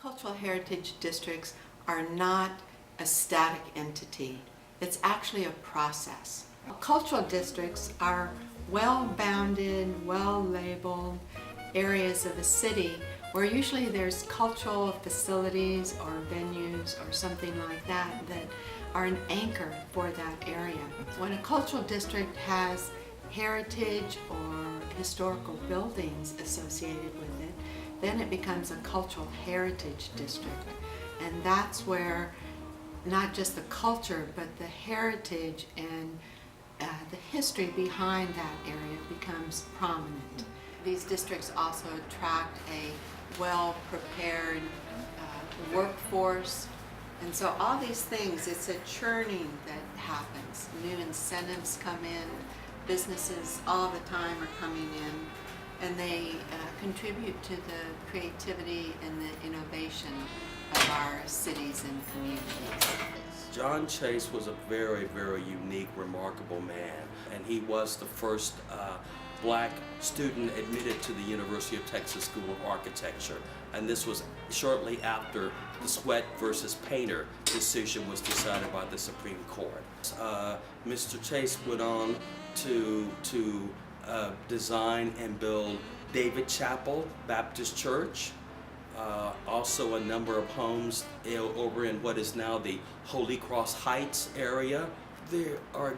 Cultural heritage districts are not a static entity. It's actually a process. Cultural districts are well-bounded, well-labeled areas of a city where usually there's cultural facilities or venues or something like that that are an anchor for that area. When a cultural district has heritage or historical buildings associated with it, then it becomes a cultural heritage district. And that's where not just the culture, but the heritage and the history behind that area becomes prominent. These districts also attract a well-prepared workforce. And so all these things, it's a churning that happens. New incentives come in, businesses all the time are coming in, and they contribute to the creativity and the innovation of our cities and communities. John Chase was a very, very unique, remarkable man, and he was the first black student admitted to the University of Texas School of Architecture. And this was shortly after the Sweatt versus Painter decision was decided by the Supreme Court. Mr. Chase went on to design and build David Chapel Baptist Church, also a number of homes over in what is now the Holy Cross Heights area. They are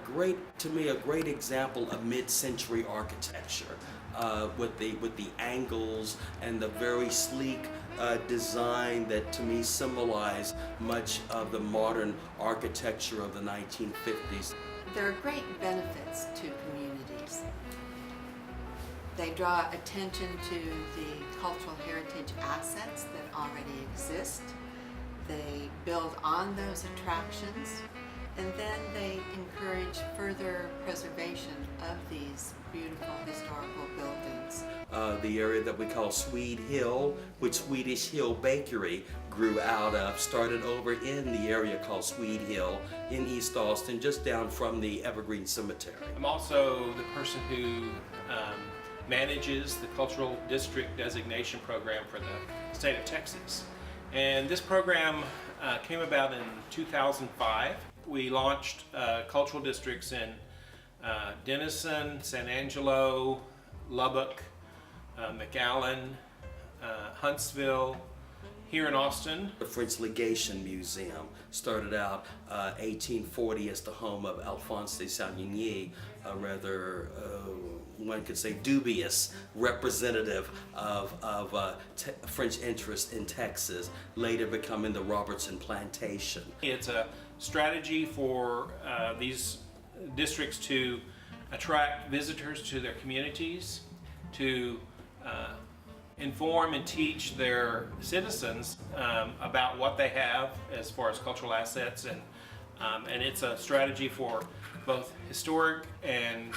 to me, a great example of mid-century architecture with the angles and the very sleek design that to me symbolize much of the modern architecture of the 1950s. There are great benefits to communities. They draw attention to the cultural heritage assets that already exist. They build on those attractions, and then they encourage further preservation of these beautiful historical buildings. The area that we call Swede Hill, which Swedish Hill Bakery grew out of, started over in the area called Swede Hill in East Austin, just down from the Evergreen Cemetery. I'm also the person who manages the Cultural District Designation Program for the state of Texas. And this program came about in 2005. We launched cultural districts in Denison, San Angelo, Lubbock, McAllen, Huntsville, here in Austin. The French Legation Museum started out 1840 as the home of Alphonse de Savigny, a rather, one could say, dubious representative of French interest in Texas, later becoming the Robertson Plantation. It's a strategy for these districts to attract visitors to their communities, to inform and teach their citizens about what they have as far as cultural assets, and it's a strategy for both historic and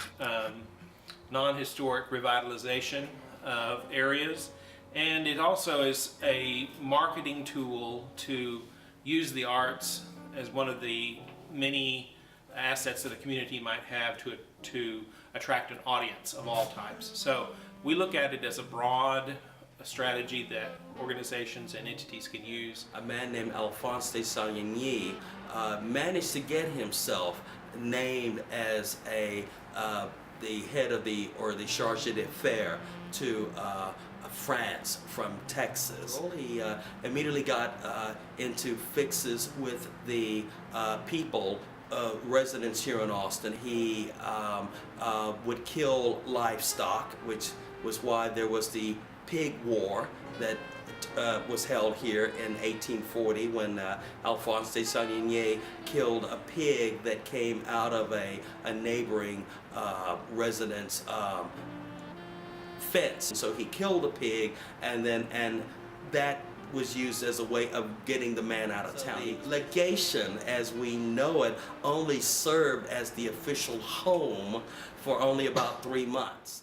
non-historic revitalization of areas, and it also is a marketing tool to use the arts as one of the many assets that a community might have to attract an audience of all types. So we look at it as a broad strategy that organizations and entities can use. A man named Alphonse de Savigny managed to get himself named as the head of the charge d'affaires to France from Texas. He immediately got into fixes with the people, residents here in Austin. He would kill livestock, which was why there was the Pig War that was held here in 1840 when Alphonse de Savigny killed a pig that came out of a neighboring resident's fence. So he killed a pig, and that was used as a way of getting the man out of town. The legation, as we know it, only served as the official home for only about 3 months.